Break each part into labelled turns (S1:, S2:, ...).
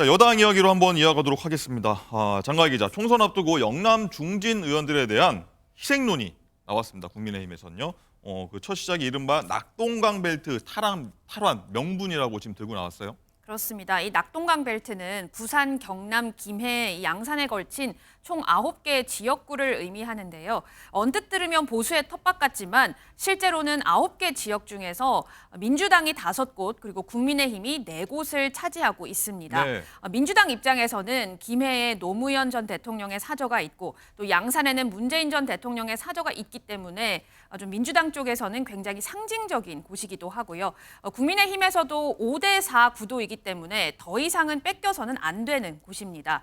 S1: 자, 여당 이야기로 한번 이어가도록 하겠습니다. 장가희 기자, 총선 앞두고 영남 중진 의원들에 대한 희생론이 나왔습니다. 국민의힘에서는요. 그 첫 시작이 이른바 낙동강 벨트 탈환 명분이라고 지금 들고 나왔어요.
S2: 그렇습니다. 이 낙동강 벨트는 부산, 경남, 김해, 이 양산에 걸친 총 9개의 지역구를 의미하는데요. 언뜻 들으면 보수의 텃밭 같지만 실제로는 9개 지역 중에서 민주당이 5곳 그리고 국민의힘이 4곳을 차지하고 있습니다.
S1: 네.
S2: 민주당 입장에서는 김해에 노무현 전 대통령의 사저가 있고 또 양산에는 문재인 전 대통령의 사저가 있기 때문에 좀 민주당 쪽에서는 굉장히 상징적인 곳이기도 하고요. 국민의힘에서도 5대4 구도이기 때문에 더 이상은 뺏겨서는 안 되는 곳입니다.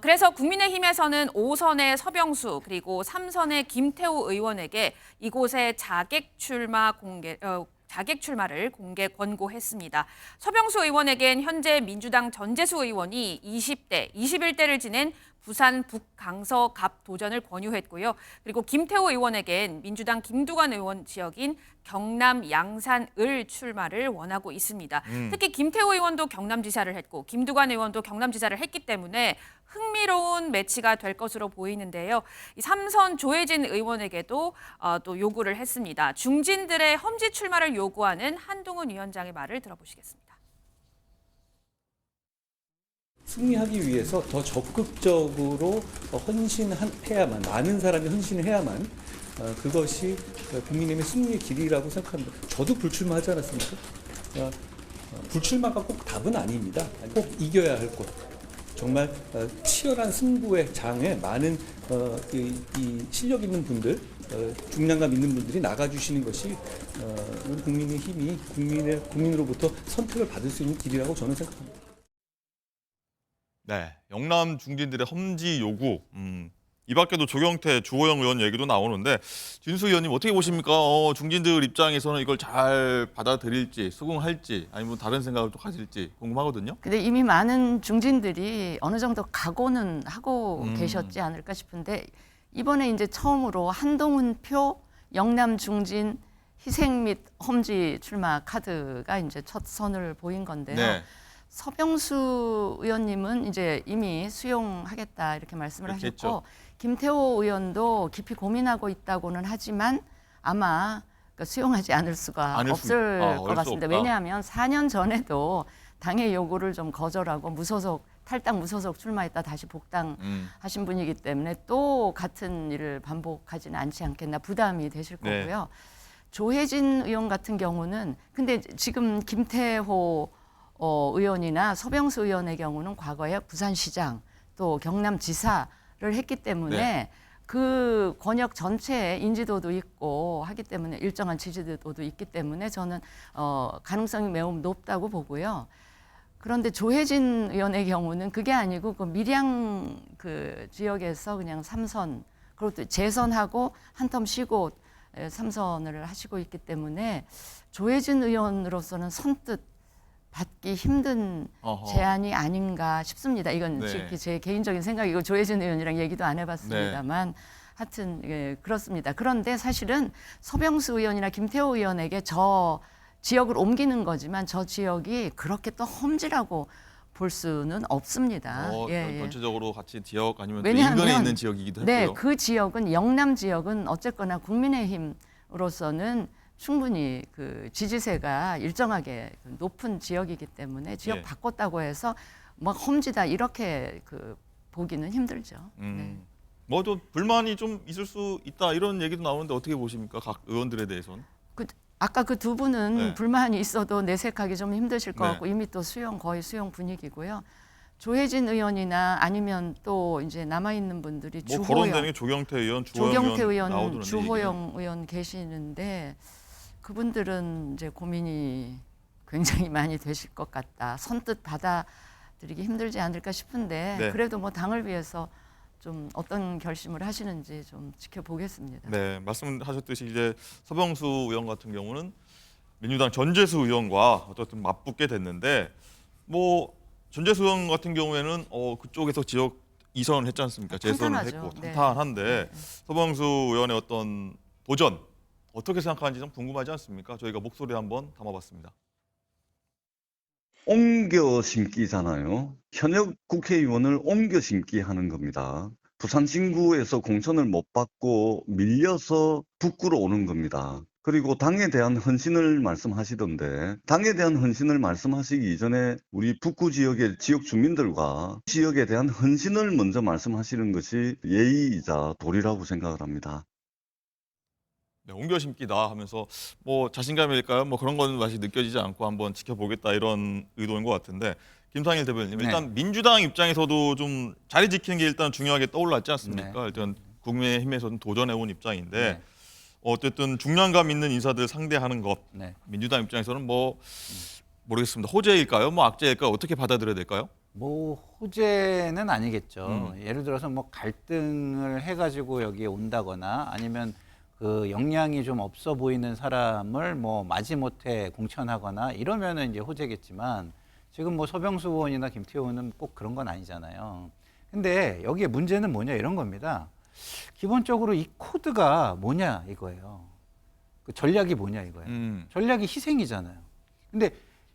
S2: 그래서 국민의힘에서는 5선의 서병수 그리고 3선의 김태우 의원에게 이곳에 자객 출마를 공개 권고했습니다. 서병수 의원에겐 현재 민주당 전재수 의원이 20대, 21대를 지낸 부산 북강서 갑 도전을 권유했고요. 그리고 김태우 의원에겐 민주당 김두관 의원 지역인 경남 양산 을 출마를 원하고 있습니다. 특히 김태우 의원도 경남지사를 했고 김두관 의원도 경남지사를 했기 때문에 흥미로운 매치가 될 것으로 보이는데요. 이 3선 조혜진 의원에게도 또 요구를 했습니다. 중진들의 험지 출마를 요구하는 한동훈 위원장의 말을 들어보시겠습니다.
S3: 승리하기 위해서 더 적극적으로 헌신해야만, 많은 사람이 헌신을 해야만 그것이 국민의힘의 승리의 길이라고 생각합니다. 저도 불출마하지 않았습니까? 불출마가 꼭 답은 아닙니다. 꼭 이겨야 할 것. 정말 치열한 승부의 장에 많은 이 실력 있는 분들, 중량감 있는 분들이 나가주시는 것이 우리 국민의 힘이 국민으로부터 선택을 받을 수 있는 길이라고 저는 생각합니다.
S1: 네, 영남 중진들의 험지 요구. 이 밖에도 조경태, 주호영 의원 얘기도 나오는데 진수 의원님 어떻게 보십니까? 중진들 입장에서는 이걸 잘 받아들일지, 수긍할지, 아니면 다른 생각을 또 가질지 궁금하거든요.
S4: 근데 이미 많은 중진들이 어느 정도 각오는 하고 계셨지 않을까 싶은데 이번에 이제 처음으로 한동훈 표 영남 중진 희생 및 험지 출마 카드가 이제 첫 선을 보인 건데요.
S1: 네.
S4: 서병수 의원님은 이제 이미 수용하겠다 이렇게 말씀을
S1: 그렇겠죠.
S4: 하셨고 김태호 의원도 깊이 고민하고 있다고는 하지만 아마 수용하지 않을 수가 없을 것 같습니다. 왜냐하면 4년 전에도 당의 요구를 좀 거절하고 무소속 탈당 무소속 출마했다 다시 복당하신 분이기 때문에 또 같은 일을 반복하지는 않지 않겠나 부담이 되실 거고요. 네. 조혜진 의원 같은 경우는 근데 지금 김태호 의원이나 서병수 의원의 경우는 과거에 부산시장 또 경남지사를 했기 때문에 네. 그 권역 전체에 인지도도 있고 하기 때문에 일정한 지지도도 있기 때문에 저는 가능성이 매우 높다고 보고요. 그런데 조혜진 의원의 경우는 그게 아니고 그 밀양 그 지역에서 그냥 3선 그리고 또 재선하고 한 텀 쉬고 3선을 하시고 있기 때문에 조혜진 의원으로서는 선뜻 받기 힘든 제안이 아닌가 싶습니다. 이건 네. 제 개인적인 생각이고 조혜진 의원이랑 얘기도 안 해봤습니다만 네. 하여튼 예, 그렇습니다. 그런데 사실은 서병수 의원이나 김태호 의원에게 저 지역을 옮기는 거지만 저 지역이 그렇게 또 험지라고 볼 수는 없습니다.
S1: 전체적으로 같이 지역 아니면 인근에 있는 지역이기도 했고요.
S4: 네, 그 지역은 영남 지역은 어쨌거나 국민의힘으로서는 충분히 그 지지세가 일정하게 높은 지역이기 때문에 지역 예. 바꿨다고 해서 막 험지다 이렇게 그 보기는 힘들죠. 네.
S1: 뭐 좀 불만이 좀 있을 수 있다 이런 얘기도 나오는데 어떻게 보십니까? 각 의원들에 대해서는?
S4: 아까 그 두 분은
S1: 네.
S4: 불만이 있어도 내색하기 좀 힘드실 것 같고 이미 또 거의 수용 분위기고요. 조혜진 의원이나 아니면 또 이제 남아 있는 분들이
S1: 뭐 거론되는 게 조경태 의원,
S4: 조경태 의원, 주호영 의원 계시는데. 그분들은 이제 고민이 굉장히 많이 되실 것 같다. 선뜻 받아들이기 힘들지 않을까 싶은데 네. 그래도 뭐 당을 위해서 좀 어떤 결심을 하시는지 좀 지켜보겠습니다.
S1: 네, 말씀하셨듯이 이제 서병수 의원 같은 경우는 민주당 전재수 의원과 어쨌든 맞붙게 됐는데 뭐 전재수 의원 같은 경우에는 그쪽에서 지역 2선을 했지 않습니까? 재선을 했고 탄탄한데 네. 서병수 의원의 어떤 도전 어떻게 생각하는지 좀 궁금하지 않습니까? 저희가 목소리 한번 담아봤습니다.
S5: 옮겨 심기잖아요. 현역 국회의원을 옮겨 심기 하는 겁니다. 부산 진구에서 공천을 못 받고 밀려서 북구로 오는 겁니다. 그리고 당에 대한 헌신을 말씀하시던데, 당에 대한 헌신을 말씀하시기 이전에 우리 북구 지역의 지역 주민들과 지역에 대한 헌신을 먼저 말씀하시는 것이 예의이자 도리라고 생각을 합니다.
S1: 네, 옮겨 심기다 하면서 뭐 자신감일까요? 뭐 그런 건 아직 느껴지지 않고 한번 지켜보겠다 이런 의도인 것 같은데, 김상일 대변인님,
S6: 네.
S1: 일단 민주당 입장에서도 좀 자리 지키는 게 일단 중요하게 떠올랐지 않습니까?
S6: 네.
S1: 일단 국민의힘에서는 도전해온 입장인데
S6: 네.
S1: 어쨌든 중량감 있는 인사들 상대하는 것,
S6: 네.
S1: 민주당 입장에서는 뭐 모르겠습니다. 호재일까요? 뭐 악재일까요? 어떻게 받아들여야 될까요?
S6: 뭐 호재는 아니겠죠. 예를 들어서 뭐 갈등을 해가지고 여기에 온다거나 아니면 그 역량이 좀 없어 보이는 사람을 뭐 마지못해 공천하거나 이러면은 이제 호재겠지만 지금 뭐 서병수 의원이나 김태호 의원은 꼭 그런 건 아니잖아요. 근데 여기에 문제는 뭐냐 이런 겁니다. 기본적으로 이 코드가 뭐냐 이거예요. 그 전략이 뭐냐 이거예요. 전략이 희생이잖아요. 근데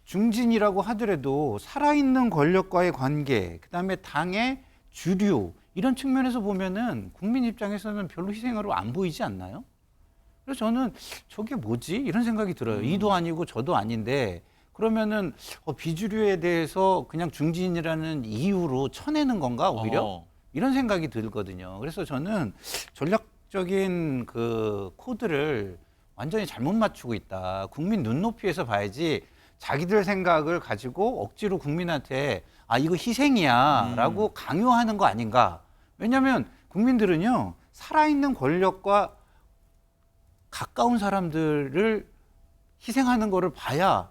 S6: 중진이라고 하더라도 살아있는 권력과의 관계, 그다음에 당의 주류 이런 측면에서 보면은 국민 입장에서는 별로 희생으로 안 보이지 않나요? 그래서 저는 저게 뭐지? 이런 생각이 들어요. 이도 아니고 저도 아닌데 그러면은 비주류에 대해서 그냥 중진이라는 이유로 쳐내는 건가 오히려? 이런 생각이 들거든요. 그래서 저는 전략적인 그 코드를 완전히 잘못 맞추고 있다. 국민 눈높이에서 봐야지 자기들 생각을 가지고 억지로 국민한테 아 이거 희생이야라고 강요하는 거 아닌가. 왜냐하면 국민들은요 살아있는 권력과 가까운 사람들을 희생하는 거를 봐야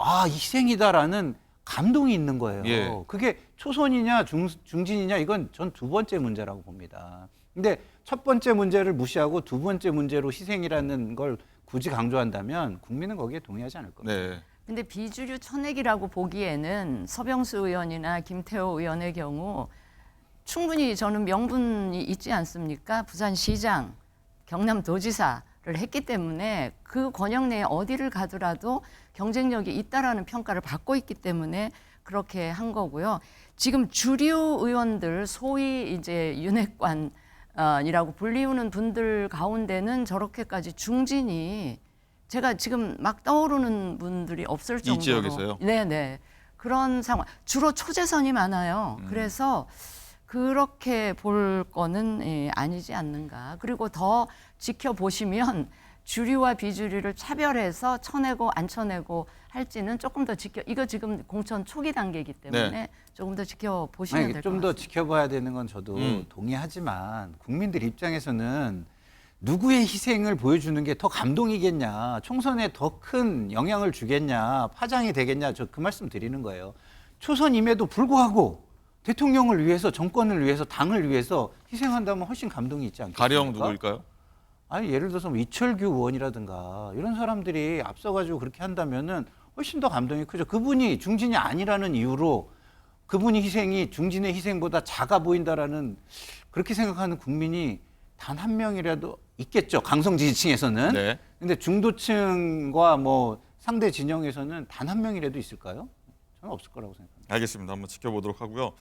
S6: 아 희생이다라는 감동이 있는 거예요.
S1: 예.
S6: 그게 초선이냐 중진이냐 이건 전 두 번째 문제라고 봅니다. 근데 첫 번째 문제를 무시하고 두 번째 문제로 희생이라는 걸 굳이 강조한다면 국민은 거기에 동의하지 않을 겁니다.
S1: 네.
S4: 근데 비주류 쳐내기라고 보기에는 서병수 의원이나 김태호 의원의 경우 충분히 저는 명분이 있지 않습니까? 부산시장, 경남도지사를 했기 때문에 그 권역 내에 어디를 가더라도 경쟁력이 있다라는 평가를 받고 있기 때문에 그렇게 한 거고요. 지금 주류 의원들 소위 이제 윤핵관이라고 불리우는 분들 가운데는 저렇게까지 중진이 제가 지금 막 떠오르는 분들이 없을 정도로
S1: 이 지역에서요?
S4: 네네 그런 상황 주로 초재선이 많아요. 그래서 그렇게 볼 거는 아니지 않는가. 그리고 더 지켜보시면 주류와 비주류를 차별해서 쳐내고 안 쳐내고 할지는 조금 더 이거 지금 공천 초기 단계이기 때문에
S1: 네.
S4: 조금 더 지켜보시면 될 것
S6: 좀
S4: 같습니다.
S6: 더 지켜봐야 되는 건 저도 동의하지만 국민들 입장에서는 누구의 희생을 보여주는 게 더 감동이겠냐, 총선에 더 큰 영향을 주겠냐, 파장이 되겠냐, 저 그 말씀 드리는 거예요. 초선임에도 불구하고 대통령을 위해서, 정권을 위해서, 당을 위해서 희생한다면 훨씬 감동이 있지 않겠습니까?
S1: 가령 누구일까요?
S6: 아니 예를 들어서 뭐 이철규 의원이라든가 이런 사람들이 앞서가지고 그렇게 한다면은 훨씬 더 감동이 크죠. 그분이 중진이 아니라는 이유로 그분이 희생이 중진의 희생보다 작아 보인다라는 그렇게 생각하는 국민이 단 한 명이라도 있겠죠. 강성 지지층에서는.
S1: 네.
S6: 근데 중도층과 뭐 상대 진영에서는 단 한 명이라도 있을까요? 저는 없을 거라고 생각합니다.
S1: 알겠습니다. 한번 지켜보도록 하고요.